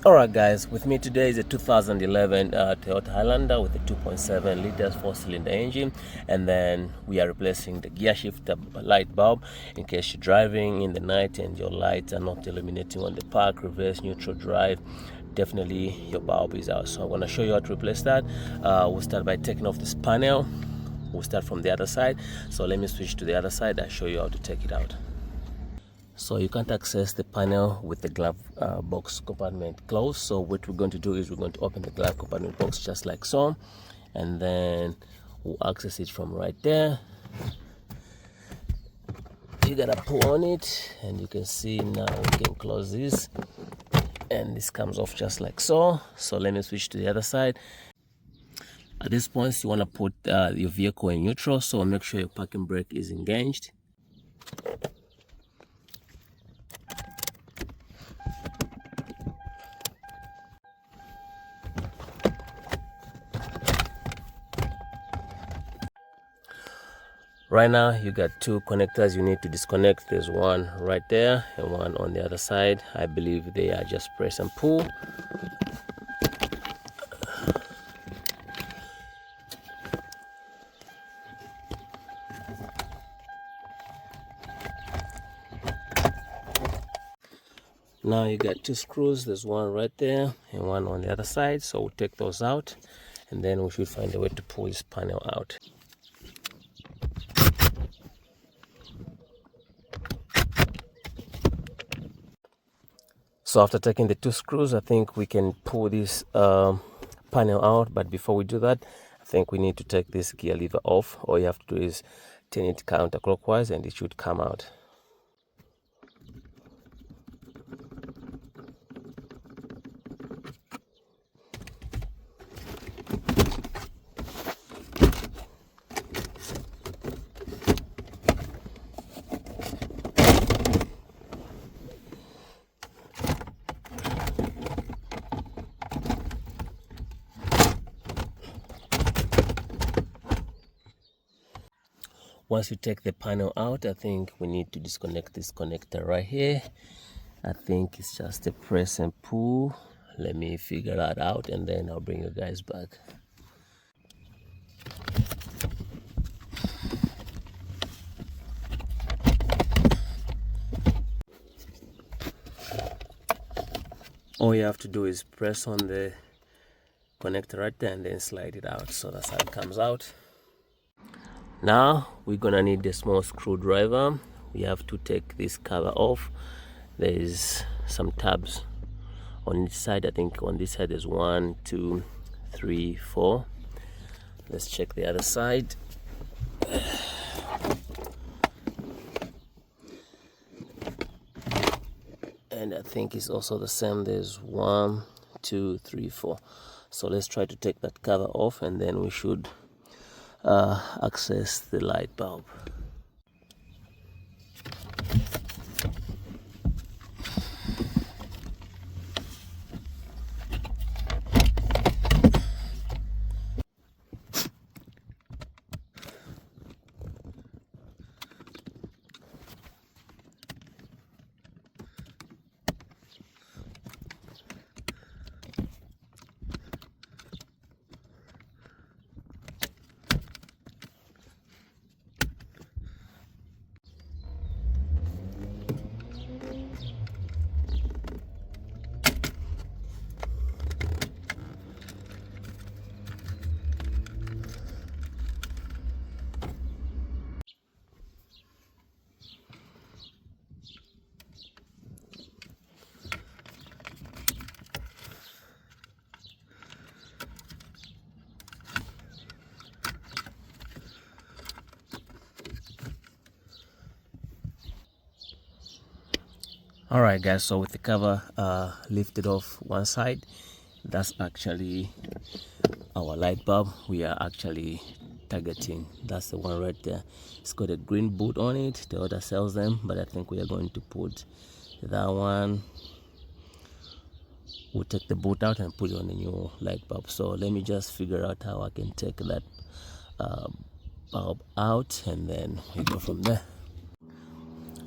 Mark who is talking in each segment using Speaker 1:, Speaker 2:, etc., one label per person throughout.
Speaker 1: Alright guys, with me today is a 2011 Toyota Highlander with a 2.7 liters 4-cylinder engine, and then we are replacing the gear shifter light bulb in case you're driving in the night and your lights are not illuminating on the park, reverse, neutral, drive. Definitely your bulb is out, so I'm going to show you how to replace that. We'll start by taking off this panel. We'll start from the other side, so let me switch to the other side and show you how to take it out. So you can't access the panel with the glove box compartment closed. So what we're going to do is we're going to open the glove compartment box just like so, and then we'll access it from right there. You gotta pull on it, and you can see now we can close this, and this comes off just like so. So let me switch to the other side. At this point, you want to put your vehicle in neutral, so make sure your parking brake is engaged. Right now you got two connectors you need to disconnect. There's one right there and one on the other side. I believe they are just press and pull. Now you got two screws. There's one right there and one on the other side, so we'll take those out and then we should find a way to pull this panel out. So after taking the two screws, I think we can pull this panel out. But before we do that, I think we need to take this gear lever off. All you have to do is turn it counterclockwise and it should come out. Once you take the panel out, I think we need to disconnect this connector right here. I think it's just a press and pull. Let me figure that out and then I'll bring you guys back. All you have to do is press on the connector right there and then slide it out. So that's how it comes out. Now we're gonna need a small screwdriver. We have to take this cover off. There's some tabs on each side. I think on this side there's 1, 2, 3, 4. Let's check the other side. And I think it's also the same. There's 1, 2, 3, 4. So let's try to take that cover off and then we should access the light bulb. Alright guys, so with the cover lifted off one side, that's actually our light bulb we are actually targeting. That's the one right there. It's got a green boot on it. The other sells them, but I think we are going to put that one. We'll take the boot out and put it on the new light bulb. So let me just figure out how I can take that bulb out and then we go from there.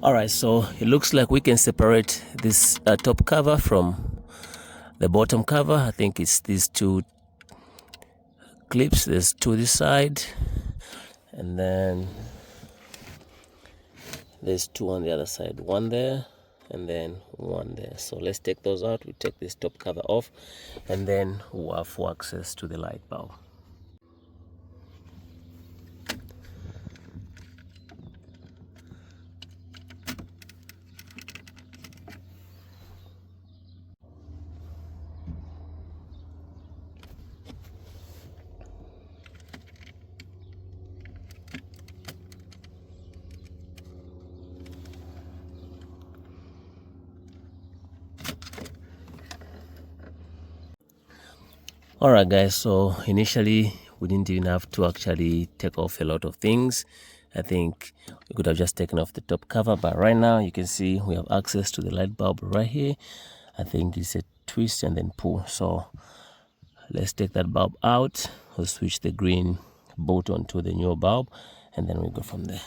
Speaker 1: Alright, so it looks like we can separate this top cover from The bottom cover, I think it's these two clips. There's two this side, and then there's two on the other side, one there and then one there. So let's take those out. We take this top cover off, and then we'll have full access to the light bulb. Alright guys, so initially we didn't even have to actually take off a lot of things. I think we could have just taken off the top cover, but right now you can see we have access to the light bulb right here. I think it's a twist and then pull. So let's take that bulb out. We'll switch the green button to the new bulb, and then we go from there.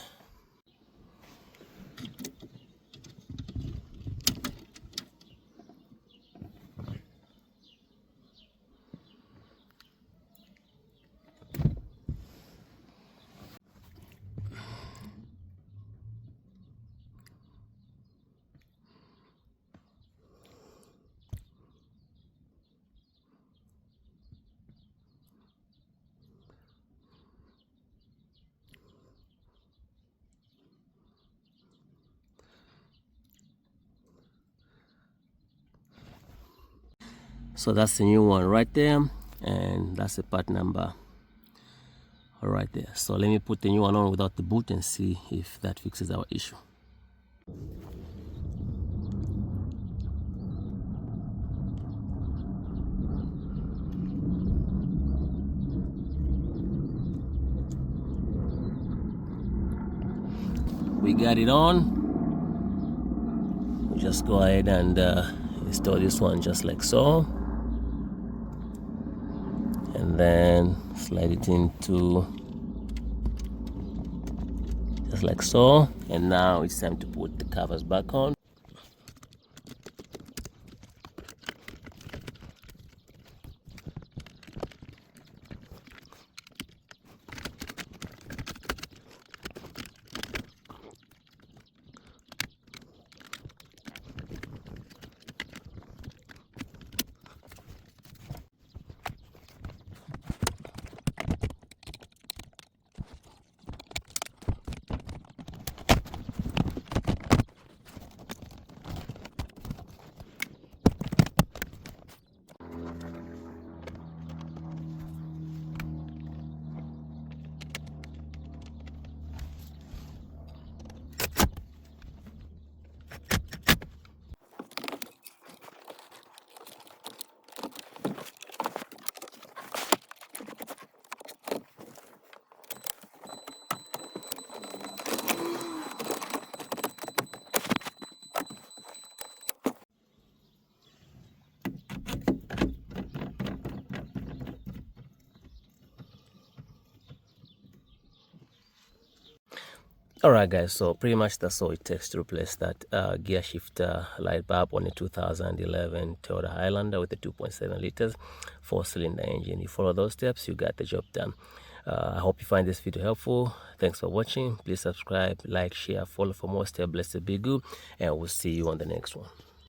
Speaker 1: So that's the new one right there, and that's the part number right there. So let me put the new one on without the boot and see if that fixes our issue. We got it on. We just go ahead and install this one just like so, and then slide it into just like so. And now it's time to put the covers back on. Alright guys, so pretty much that's all it takes to replace that gear shifter light bulb on a 2011 Toyota Highlander with a 2.7 liters 4-cylinder engine. You follow those steps, you got the job done. I hope you find this video helpful. Thanks for watching. Please subscribe, like, share, follow for more. Stay blessed, be good, and we'll see you on the next one.